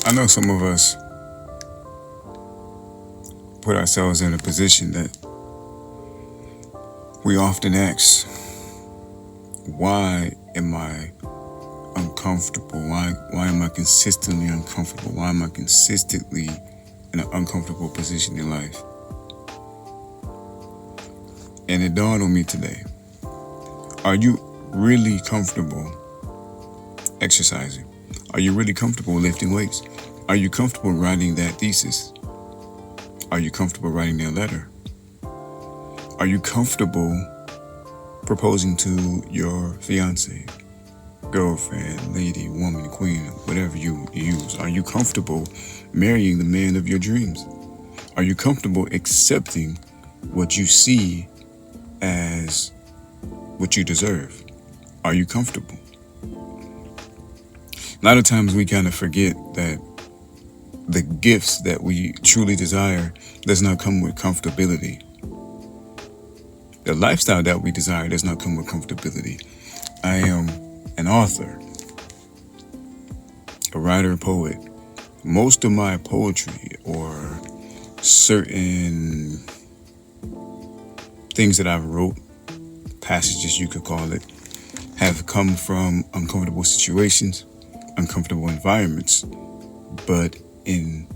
I know some of us put ourselves in a position that we often ask, why am I uncomfortable? Why am I consistently uncomfortable? Why am I consistently in an uncomfortable position in life? And it dawned on me today. Are you really comfortable exercising? Are you really comfortable lifting weights? Are you comfortable writing that thesis? Are you comfortable writing that letter? Are you comfortable proposing to your fiance, girlfriend, lady, woman, queen, whatever you use? Are you comfortable marrying the man of your dreams? Are you comfortable accepting what you see as what you deserve? Are you comfortable? A lot of times we kind of forget that the gifts that we truly desire does not come with comfortability. The lifestyle that we desire does not come with comfortability. I am an author, a writer, a poet. Most of my poetry or certain things that I've wrote, passages you could call it, have come from uncomfortable situations, uncomfortable environments. But in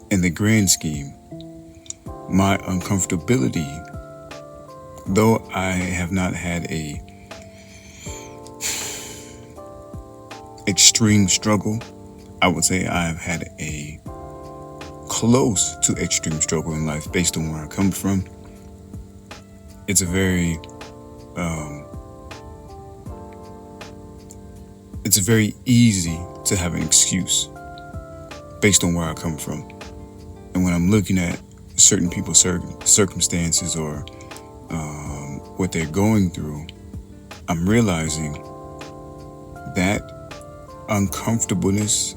the grand scheme, my uncomfortability, though I have not had a extreme struggle, I would say I've had a close to extreme struggle in life based on where I come from. It's very easy to have an excuse based on where I come from. And when I'm looking at certain people's circumstances or what they're going through, I'm realizing that uncomfortableness,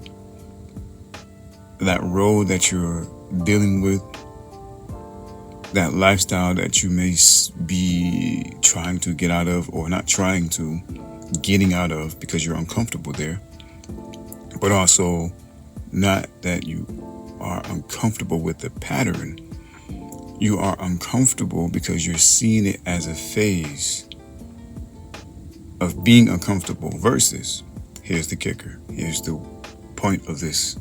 that road that you're dealing with, that lifestyle that you may be trying to get out of, or not trying to, getting out of because you're uncomfortable there, but also not that you are uncomfortable with the pattern. You are uncomfortable because you're seeing it as a phase of being uncomfortable versus, here's the kicker, here's the point of this.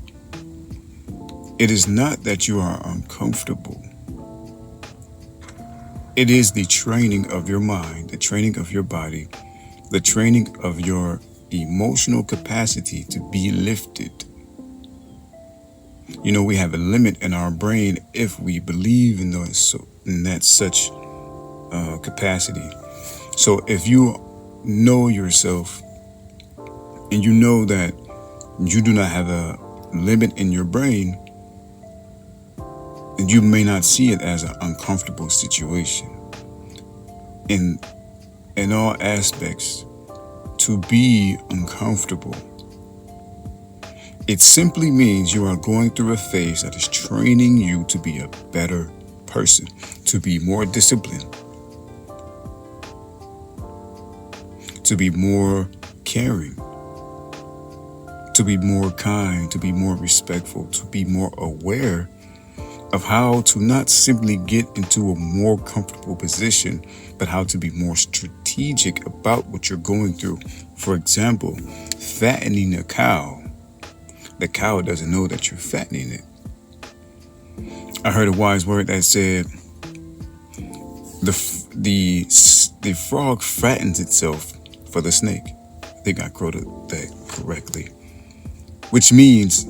It is not that you are uncomfortable. It is the training of your mind, the training of your body, the training of your emotional capacity to be lifted. You know, we have a limit in our brain if we believe in that such capacity. So if you know yourself and you know that you do not have a limit in your brain, and you may not see it as an uncomfortable situation. In all aspects, to be uncomfortable, it simply means you are going through a phase that is training you to be a better person, to be more disciplined, to be more caring, to be more kind, to be more respectful, to be more aware of how to not simply get into a more comfortable position, but how to be more strategic about what you're going through. For example, fattening a cow. The cow doesn't know that you're fattening it. I heard a wise word that said, the frog fattens itself for the snake. I think I quoted that correctly. Which means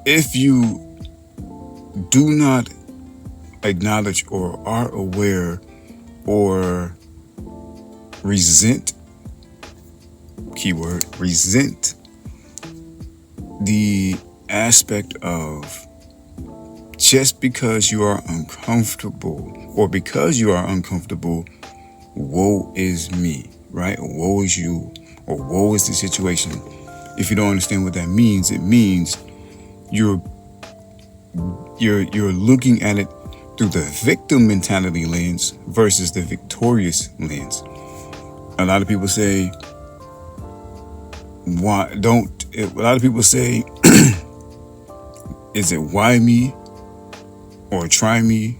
if you do not acknowledge or are aware or resent, keyword, resent the aspect of just because you are uncomfortable, or because you are uncomfortable, woe is me, right? Woe is you, or woe is the situation. If you don't understand what that means, it means you're looking at it through the victim mentality lens versus the victorious lens. A lot of people say, why don't A lot of people say, is it why me or try me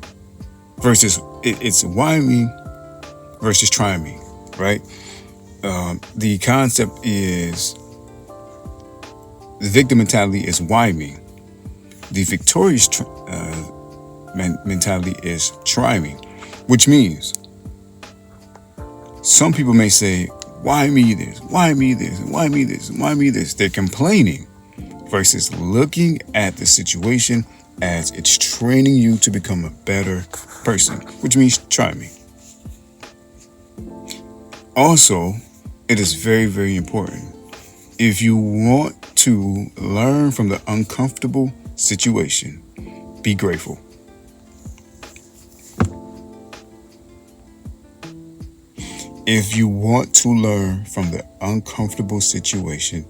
versus it's why me versus try me, right? The concept is the victim mentality is why me. The victorious mentality is try me, which means some people may say, why me this? Why me this? Why me this? Why me this? They're complaining versus looking at the situation as it's training you to become a better person, which means try me. Also, it is very, very important. If you want to learn from the uncomfortable situation, be grateful. If you want to learn from the uncomfortable situation,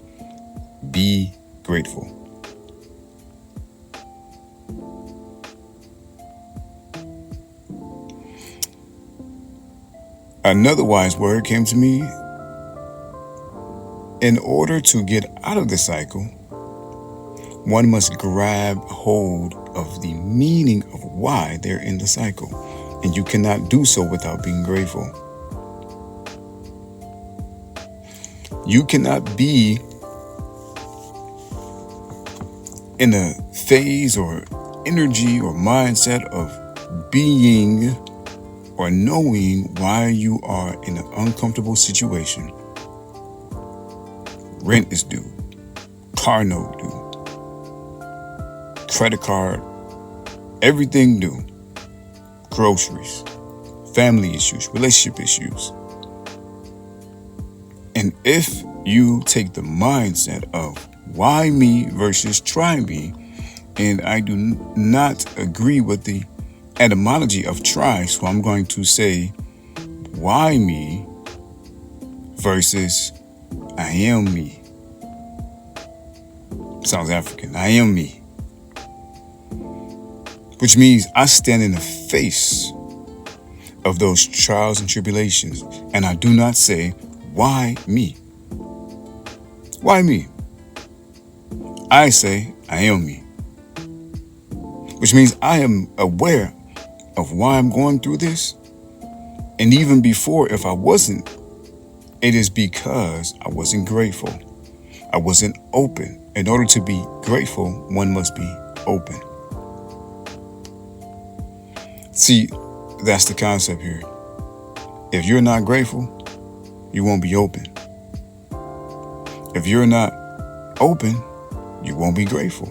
be grateful. Another wise word came to me. In order to get out of the cycle, one must grab hold of the meaning of why they're in the cycle. And you cannot do so without being grateful. You cannot be in a phase or energy or mindset of being or knowing why you are in an uncomfortable situation. Rent is due, car note due, credit card, everything due, groceries, family issues, relationship issues. And if you take the mindset of why me versus try me, and I do not agree with the etymology of try, so I'm going to say why me versus I am me. Sounds African. I am me. Which means I stand in the face of those trials and tribulations, and I do not say, why me? Why me? I say, I am me. Which means I am aware of why I'm going through this. And even before, if I wasn't, it is because I wasn't grateful. I wasn't open. In order to be grateful, one must be open. See, that's the concept here. If you're not grateful, you won't be open. If you're not open, you won't be grateful.